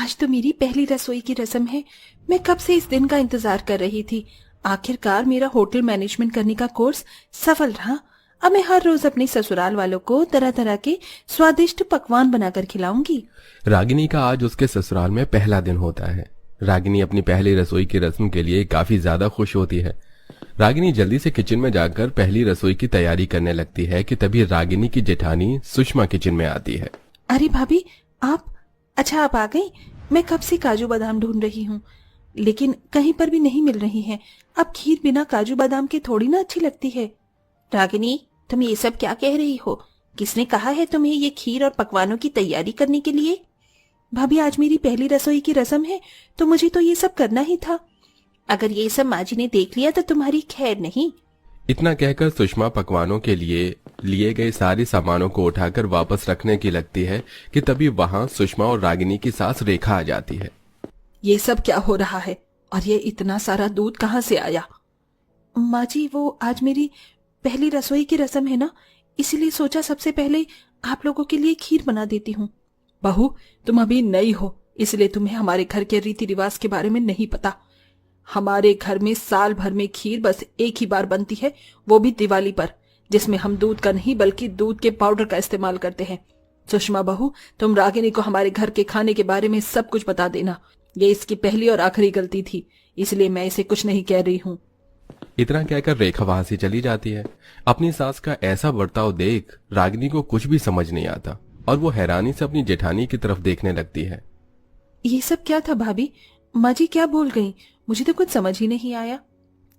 आज तो मेरी पहली रसोई की रस्म है। मैं कब से इस दिन का इंतजार कर रही थी। आखिरकार मेरा होटल मैनेजमेंट करने का कोर्स सफल रहा। अब मैं हर रोज अपने ससुराल वालों को तरह तरह के स्वादिष्ट पकवान बनाकर खिलाऊंगी। रागिनी का आज उसके ससुराल में पहला दिन होता है। रागिनी अपनी पहली रसोई की रस्म के लिए काफी ज्यादा खुश होती है। रागिनी जल्दी से किचन में जाकर पहली रसोई की तैयारी करने लगती है कि तभी रागिनी की जेठानी सुषमा किचन में आती है। अरे भाभी, अच्छा आप आ गई। मैं कब से काजू बादाम ढूंढ रही हूँ, लेकिन कहीं पर भी नहीं मिल रही है। अब खीर बिना काजू बादाम के थोड़ी ना अच्छी लगती है। रागिनी, तुम ये सब क्या कह रही हो? किसने कहा है तुम्हें ये खीर और पकवानों की तैयारी करने के लिए? भाभी, आज मेरी पहली रसोई की रस्म है तो मुझे तो ये सब करना ही था। अगर ये सब माँ जी ने देख लिया तो तुम्हारी खैर नहीं। इतना कहकर सुषमा पकवानों के लिए गए सारे सामानों को उठाकर वापस रखने की लगती है कि तभी वहां सुषमा और रागिनी की सास रेखा आ जाती है। ये सब क्या हो रहा है और ये इतना सारा दूध कहाँ से आया? माँ जी, वो आज मेरी पहली रसोई की रस्म है ना, इसीलिए सोचा सबसे पहले आप लोगों के लिए खीर बना देती हूँ। बहू, तुम अभी नई हो, इसलिए तुम्हें हमारे घर के रीति रिवाज के बारे में नहीं पता। हमारे घर में साल भर में खीर बस एक ही बार बनती है, वो भी दिवाली पर, जिसमें हम दूध का नहीं बल्कि दूध के पाउडर का इस्तेमाल करते हैं। सुषमा बहू, तुम रागिनी को हमारे घर के खाने के बारे में सब कुछ बता देना। ये इसकी पहली और आखिरी गलती थी, इसलिए मैं इसे कुछ नहीं कह रही हूँ। इतना कहकर रेखा वहां से चली जाती है। अपनी सास का ऐसा बर्ताव देख रागिनी को कुछ भी समझ नहीं आता और वो हैरानी से अपनी जेठानी की तरफ देखने लगती है। ये सब क्या था भाभी? माँ जी क्या बोल गई? मुझे तो कुछ समझ ही नहीं आया।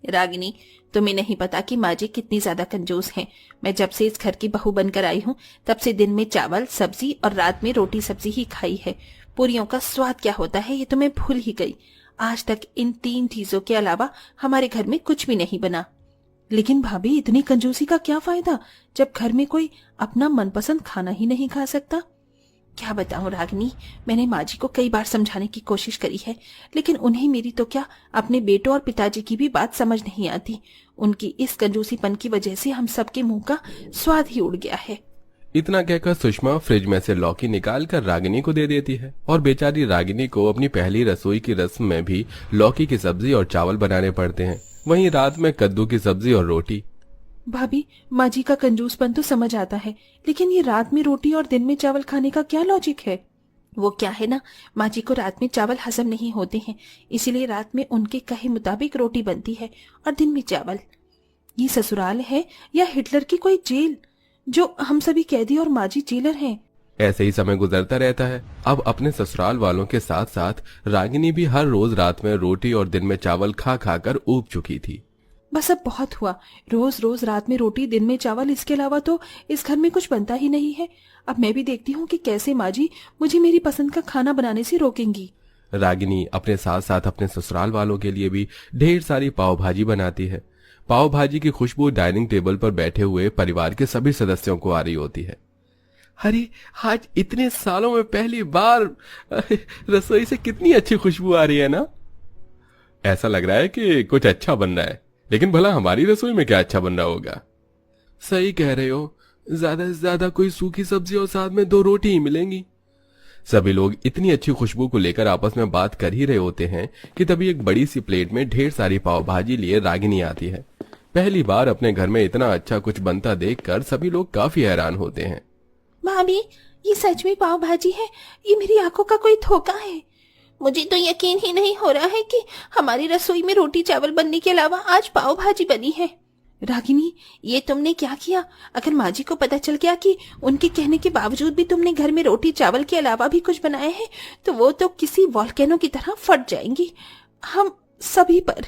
रागिनी, तुम्हें नहीं पता कि माँ जी कितनी ज्यादा कंजूस हैं। मैं जब से इस घर की बहू बनकर आई हूँ तब से दिन में चावल सब्जी और रात में रोटी सब्जी ही खाई है। पूरियों का स्वाद क्या होता है ये तो मैं भूल ही गई। आज तक इन 3 चीजों के अलावा हमारे घर में कुछ भी नहीं बना। लेकिन भाभी, इतनी कंजूसी का क्या फायदा जब घर में कोई अपना मनपसंद खाना ही नहीं खा सकता? क्या बताऊं रागिनी, मैंने माँ जी को कई बार समझाने की कोशिश करी है, लेकिन उन्हें मेरी तो क्या, अपने बेटों और पिताजी की भी बात समझ नहीं आती। उनकी इस कंजूसीपन की वजह से हम सबके मुंह का स्वाद ही उड़ गया है। इतना कहकर सुषमा फ्रिज में से लौकी निकाल कर रागिनी को दे देती है और बेचारी रागिनी को अपनी पहली रसोई की रस्म में भी लौकी की सब्जी और चावल बनाने पड़ते हैं, वहीं रात में कद्दू की सब्जी और रोटी। भाभी, माँ जी का कंजूसपन तो समझ आता है, लेकिन ये रात में रोटी और दिन में चावल खाने का क्या लॉजिक है? वो क्या है ना, माँ जी को रात में चावल हजम नहीं होते हैं, इसीलिए रात में उनके कहे मुताबिक रोटी बनती है और दिन में चावल। ये ससुराल है या हिटलर की कोई जेल, जो हम सभी कैदी और माँ जी जेलर हैं? ऐसे ही समय गुजरता रहता है। अब अपने ससुराल वालों के साथ साथ रागिनी भी हर रोज रात में रोटी और दिन में चावल खा खा कर ऊब चुकी थी। बस अब बहुत हुआ। रोज रोज रात में रोटी दिन में चावल, इसके अलावा तो इस घर में कुछ बनता ही नहीं है। अब मैं भी देखती हूँ कि कैसे माँ जी मुझे मेरी पसंद का खाना बनाने से रोकेंगी। रागिनी अपने साथ साथ अपने ससुराल वालों के लिए भी ढेर सारी पाव भाजी बनाती है। पाव भाजी की खुशबू डाइनिंग टेबल पर बैठे हुए परिवार के सभी सदस्यों को आ रही होती है। अरे, आज इतने सालों में पहली बार रसोई से कितनी अच्छी खुशबू आ रही है ना। ऐसा लग रहा है कि कुछ अच्छा बन रहा है, लेकिन भला हमारी रसोई में क्या अच्छा बन रहा होगा। सही कह रहे हो, ज्यादा से ज्यादा कोई सूखी सब्जी और साथ में 2 रोटी ही मिलेंगी। सभी लोग इतनी अच्छी खुशबू को लेकर आपस में बात कर ही रहे होते हैं कि तभी एक बड़ी सी प्लेट में ढेर सारी पाव भाजी लिए रागिनी आती है। पहली बार अपने घर में इतना अच्छा कुछ बनता देखकर सभी लोग काफी हैरान होते हैं। भाभी, ये सच में पाव भाजी है? ये मेरी आंखों का कोई धोखा है? मुझे तो यकीन ही नहीं हो रहा है कि हमारी रसोई में रोटी चावल बनने के अलावा आज पाव भाजी बनी है। रागिनी, ये तुमने क्या किया? अगर माँ जी को पता चल गया कि उनके कहने के बावजूद भी तुमने घर में रोटी चावल के अलावा भी कुछ बनाए हैं, तो वो तो किसी वॉल्केनो की तरह फट जाएंगी, हम सभी पर।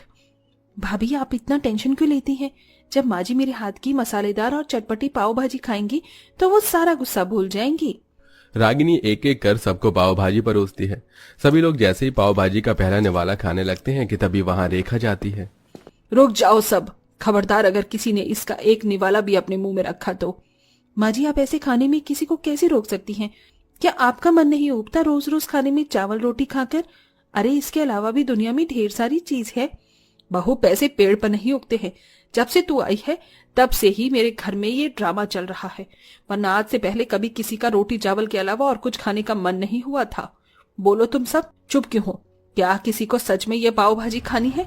भाभी, आप इतना टेंशन क्यों लेती हैं? जब माँ जी मेरे हाथ की मसालेदार और चटपटी पाव भाजी खाएंगी तो वो सारा गुस्सा भूल जाएंगी। रागिनी एक एक कर सबको पाव भाजी परोसती है। सभी लोग जैसे ही पाव भाजी का पहला निवाला खाने लगते हैं कि तभी वहां रेखा जाती है। रुक जाओ सब, खबरदार अगर किसी ने इसका एक निवाला भी अपने मुंह में रखा तो। माँ जी, आप ऐसे खाने में किसी को कैसे रोक सकती हैं? क्या आपका मन नहीं उबता रोज रोज खाने में चावल रोटी खाकर? अरे, इसके अलावा भी दुनिया में ढेर सारी चीज है। बहू, पैसे पेड़ पर नहीं उगते हैं। जब से तू आई है तब से ही मेरे घर में ये ड्रामा चल रहा है, वरना आज से पहले कभी किसी का रोटी चावल के अलावा और कुछ खाने का मन नहीं हुआ था। बोलो तुम सब चुप क्यों हो? क्या किसी को सच में ये पाव भाजी खानी है?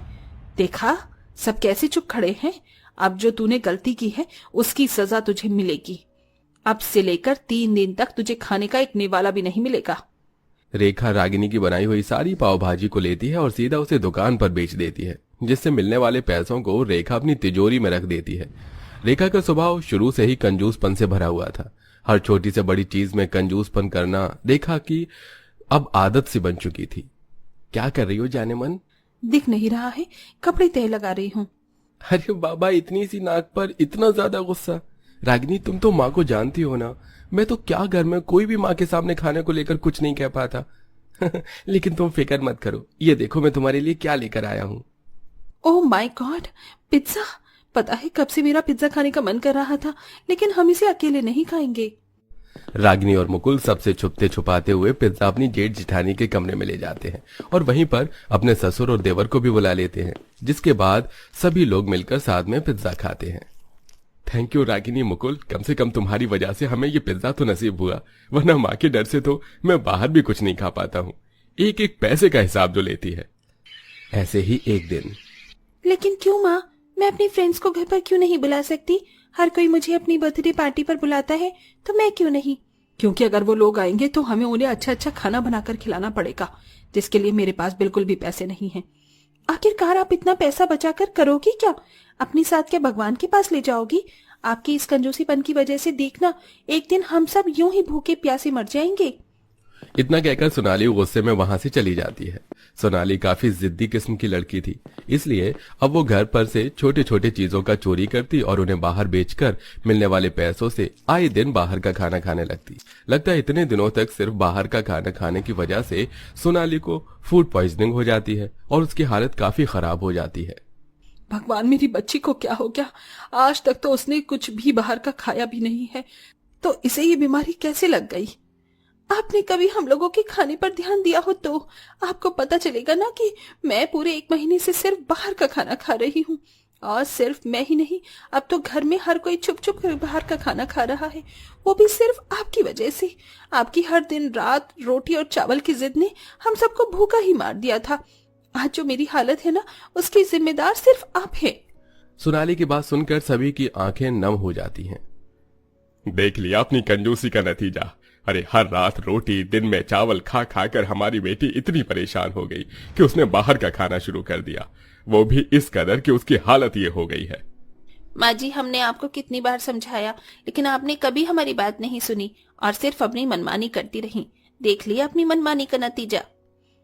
देखा सब कैसे चुप खड़े हैं। अब जो तूने गलती की है उसकी सजा तुझे मिलेगी। अब से लेकर 3 दिन तक तुझे खाने का एक निवाला भी नहीं मिलेगा। रेखा रागिनी की बनाई हुई सारी पाव भाजी को लेती है और सीधा उसे दुकान पर बेच देती है, जिससे मिलने वाले पैसों को रेखा अपनी तिजोरी में रख देती है। रेखा का स्वभाव शुरू से ही कंजूसपन से भरा हुआ था। हर छोटी से बड़ी चीज में कंजूसपन करना रेखा की अब आदत सी बन चुकी थी। क्या कर रही हो जाने मन? दिख नहीं रहा है, कपड़े तय लगा रही हूँ। अरे बाबा, इतनी सी नाक पर इतना ज्यादा गुस्सा? रागिनी, तुम तो माँ को जानती हो ना। मैं तो क्या घर में कोई भी माँ के सामने खाने को लेकर कुछ नहीं कह पाता। लेकिन तुम फिक्र मत करो, ये देखो मैं तुम्हारे लिए क्या लेकर आया हूँ। Oh my God, pizza! पता है कब से मेरा पिज्जा खाने का मन कर रहा था, लेकिन हम इसे अकेले नहीं खाएंगे। रागिनी और मुकुल सबसे छुपते छुपाते हुए पिज्जा अपनी जेठ जिठानी के कमरे में ले जाते हैं और वहीं पर अपने ससुर और देवर को भी बुला लेते हैं, जिसके बाद सभी लोग मिलकर साथ में पिज्जा खाते हैं। थैंक यू रागिनी, मुकुल, कम से कम तुम्हारी वजह से हमें ये पिज्जा तो नसीब हुआ, वरना माँ के डर से तो मैं बाहर भी कुछ नहीं खा पाता हूँ। एक एक पैसे का हिसाब जो लेती है। ऐसे ही एक दिन। लेकिन क्यों माँ, मैं अपनी फ्रेंड्स को घर पर क्यों नहीं बुला सकती? हर कोई मुझे अपनी बर्थडे पार्टी पर बुलाता है, तो मैं क्यों नहीं? क्योंकि अगर वो लोग आएंगे तो हमें उन्हें अच्छा अच्छा खाना बनाकर खिलाना पड़ेगा, जिसके लिए मेरे पास बिल्कुल भी पैसे नहीं हैं। आखिरकार आप इतना पैसा बचाकर करोगी क्या? अपने साथ क्या भगवान के पास ले जाओगी? आपकी इस कंजूसीपन की वजह से देखना, एक दिन हम सब यूं ही भूखे प्यासे मर जाएंगे। इतना कहकर सोनाली गुस्से में वहां से चली जाती है। सोनाली काफी जिद्दी किस्म की लड़की थी, इसलिए अब वो घर पर से छोटे छोटे चीजों का चोरी करती और उन्हें बाहर बेचकर मिलने वाले पैसों से आए दिन बाहर का खाना खाने लगती। लगता है इतने दिनों तक सिर्फ बाहर का खाना खाने की वजह से सोनाली को फूड पॉइजनिंग हो जाती है और उसकी हालत काफी खराब हो जाती है। भगवान, मेरी बच्ची को क्या हो गया? आज तक तो उसने कुछ भी बाहर का खाया भी नहीं है, तो इसे ये बीमारी कैसे लग गई? आपने कभी हम लोगों के खाने पर ध्यान दिया हो तो आपको पता चलेगा ना कि मैं पूरे 1 महीने से सिर्फ बाहर का खाना खा रही हूँ। और सिर्फ मैं ही नहीं, अब तो घर में हर कोई छुप छुप कर बाहर का खाना खा रहा है, वो भी सिर्फ आपकी वजह से। आपकी हर दिन रात रोटी और चावल की जिद ने हम सबको भूखा ही मार दिया था। आज जो मेरी हालत है ना, उसकी जिम्मेदार सिर्फ आप हैं। सोनाली की बात सुनकर सभी की आंखें नम हो जाती हैं। देख लिया अपनी कंजूसी का नतीजा। अरे हर रात रोटी, दिन में चावल खा खा कर हमारी बेटी इतनी परेशान हो गई कि उसने बाहर का खाना शुरू कर दिया, वो भी इस कदर कि उसकी हालत ये हो गई है। माँ जी, हमने आपको कितनी बार समझाया, लेकिन आपने कभी हमारी बात नहीं सुनी और सिर्फ अपनी मनमानी करती रही। देख लिया अपनी मनमानी का नतीजा।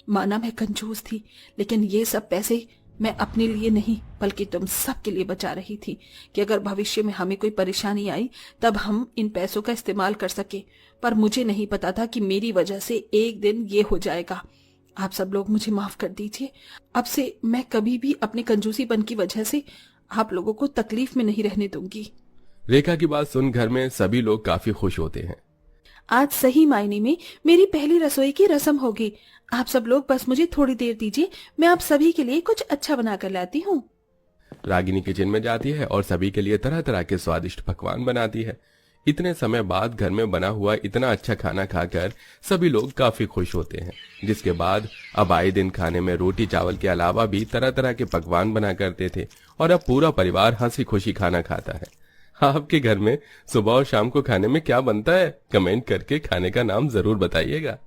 माना मैं कंजूस थी, लेकिन ये सब पैसे मैं अपने लिए नहीं बल्कि तुम सब के लिए बचा रही थी कि अगर भविष्य में हमें कोई परेशानी आई तब हम इन पैसों का इस्तेमाल कर सके। पर मुझे नहीं पता था कि मेरी वजह से एक दिन ये हो जाएगा। आप सब लोग मुझे माफ कर दीजिए। अब से मैं कभी भी अपने कंजूसीपन की वजह से आप लोगों को तकलीफ में नहीं रहने दूंगी। रेखा की बात सुन घर में सभी लोग काफी खुश होते हैं। आज सही मायने में मेरी पहली रसोई की रस्म होगी। आप सब लोग बस मुझे थोड़ी देर दीजिए, मैं आप सभी के लिए कुछ अच्छा बना कर लाती हूँ। रागिनी किचन में जाती है और सभी के लिए तरह तरह के स्वादिष्ट पकवान बनाती है। इतने समय बाद घर में बना हुआ इतना अच्छा खाना खाकर सभी लोग काफी खुश होते हैं, जिसके बाद अब आए दिन खाने में रोटी चावल के अलावा भी तरह तरह के पकवान बना करते थे और अब पूरा परिवार हंसी खुशी खाना खाता है। आपके घर में सुबह और शाम को खाने में क्या बनता है? कमेंट करके खाने का नाम जरूर बताइएगा।